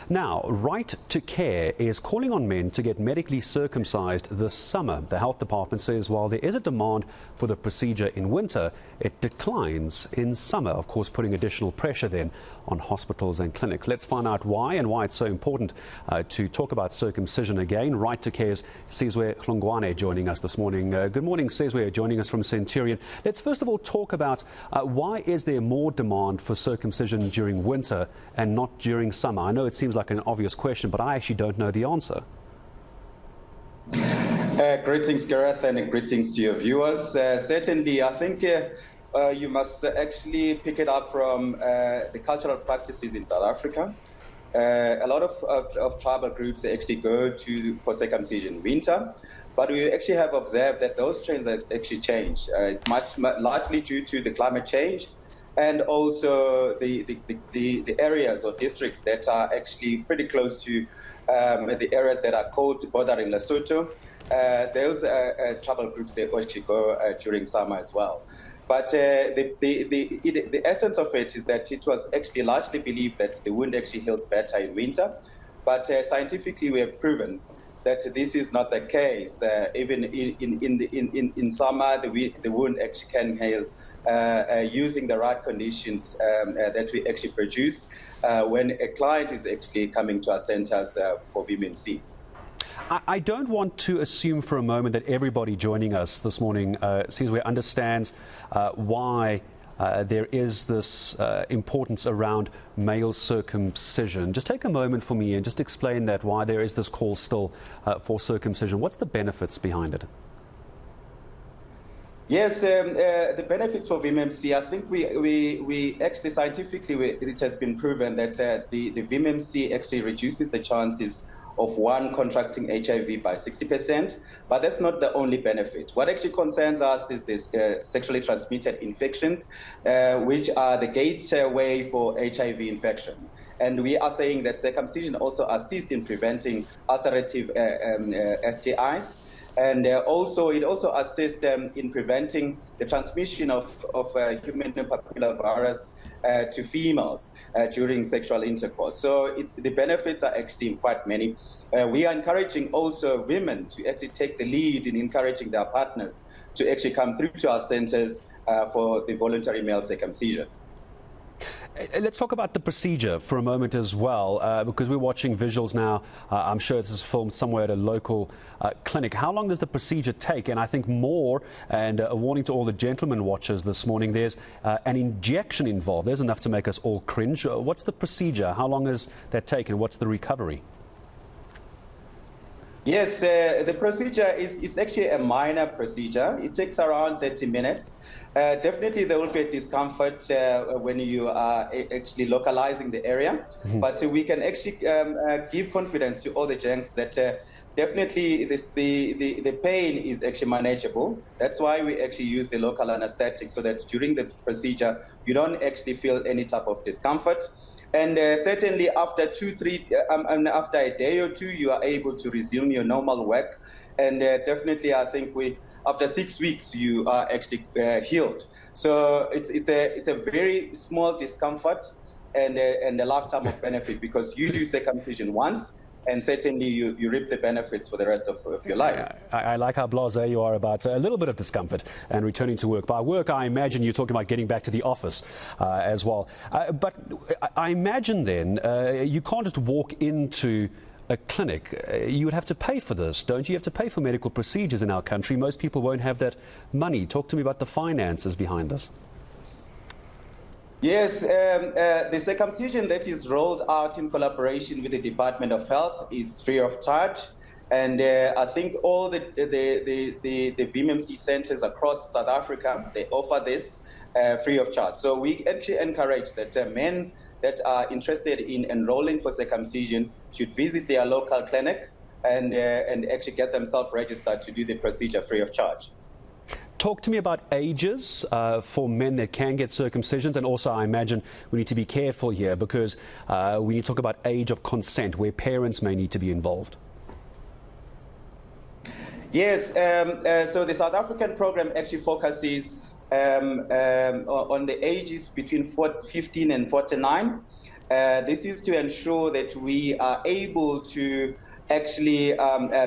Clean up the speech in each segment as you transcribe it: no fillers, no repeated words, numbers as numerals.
Now, Right to Care is calling on men to get medically circumcised this summer. The health department says while there is a demand for the procedure in winter, it declines in summer, of course putting additional pressure then on hospitals and clinics. Let's find out why and why it's so important to talk about circumcision again. Right to Care's Sizwe Hlongwane joining us this morning. Good morning, Sizwe, joining us from Centurion. Let's first of all talk about why is there more demand for circumcision during winter and not during summer? I know it seems like an obvious question, but I actually don't know the answer. Greetings, Gareth, and greetings to your viewers. Certainly, I think you must actually pick it up from the cultural practices in South Africa. A lot of tribal groups actually go for circumcision in winter, but we actually have observed that those trends have actually changed, largely due to the climate change and also the areas or districts that are actually pretty close to the areas that are cold, bordering Lesotho. Those tribal groups, they actually go during summer as well. But the essence of it is that it was actually largely believed that the wound actually heals better in winter. But scientifically, we have proven that this is not the case. Even in summer, the wound actually can heal using the right conditions that we actually produce when a client is actually coming to our centers for VMMC. I don't want to assume for a moment that everybody joining us this morning, Sizwe, understands why there is this importance around male circumcision. Just take a moment for me and just explain that, why there is this call still for circumcision. What's the benefits behind it? Yes, the benefits for VMMC, I think we actually scientifically, it has been proven that the VMMC actually reduces the chances of one contracting HIV by 60%, but that's not the only benefit. What actually concerns us is this sexually transmitted infections, which are the gateway for HIV infection. And we are saying that circumcision also assists in preventing ulcerative STIs. And also, it also assists in preventing the transmission of human papillomavirus to females during sexual intercourse. So the benefits are actually quite many. We are encouraging also women to actually take the lead in encouraging their partners to actually come through to our centers for the voluntary male circumcision. Let's talk about the procedure for a moment as well, because we're watching visuals now. I'm sure this is filmed somewhere at a local clinic. How long does the procedure take? And I think more, and a warning to all the gentlemen watchers this morning, there's an injection involved. There's enough to make us all cringe. What's the procedure? How long does that take, and what's the recovery? Yes, the procedure is actually a minor procedure. It takes around 30 minutes. Definitely there will be a discomfort when you are actually localizing the area, but we can actually give confidence to all the gents that definitely the pain is actually manageable. That's why we actually use the local anesthetic, so that during the procedure you don't actually feel any type of discomfort. And certainly after after a day or two, you are able to resume your normal work. And definitely, I think after 6 weeks, you are actually healed. So it's a very small discomfort and a lifetime of benefit, because you do circumcision once, and certainly you reap the benefits for the rest of your life. I like how blasé you are about a little bit of discomfort and returning to work. By work, I imagine you're talking about getting back to the office as well. But I imagine then you can't just walk into a clinic. You would have to pay for this, don't you? You have to pay for medical procedures in our country. Most people won't have that money. Talk to me about the finances behind this. Yes, the circumcision that is rolled out in collaboration with the Department of Health is free of charge. And I think all the VMMC centers across South Africa, they offer this free of charge. So we actually encourage that men that are interested in enrolling for circumcision should visit their local clinic and actually get themselves registered to do the procedure free of charge. Talk to me about ages for men that can get circumcisions, and also I imagine we need to be careful here, because we need to talk about age of consent, where parents may need to be involved. Yes, so the South African program actually focuses on the ages between 15 and 49. This is to ensure that we are able to actually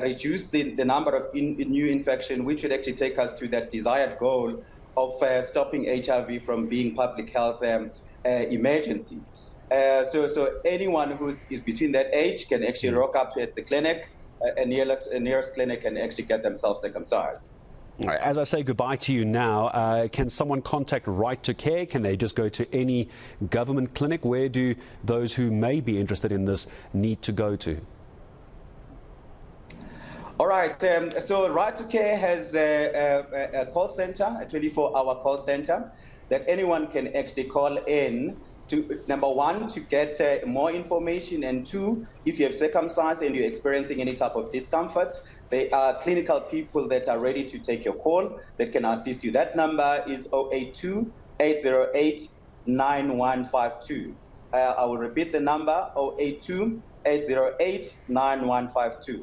reduce the number of new infection, which would actually take us to that desired goal of stopping HIV from being public health emergency. So anyone who is between that age can actually rock up at the clinic, nearest clinic, and actually get themselves circumcised. As I say goodbye to you now, can someone contact Right to Care? Can they just go to any government clinic? Where do those who may be interested in this need to go to? All right. So Right to Care has a call center, a 24-hour call center that anyone can actually call in to, number one, to get more information, and two, if you have circumcised and you're experiencing any type of discomfort, there are clinical people that are ready to take your call that can assist you. That number is 082-808-9152. I will repeat the number, 082-808-9152.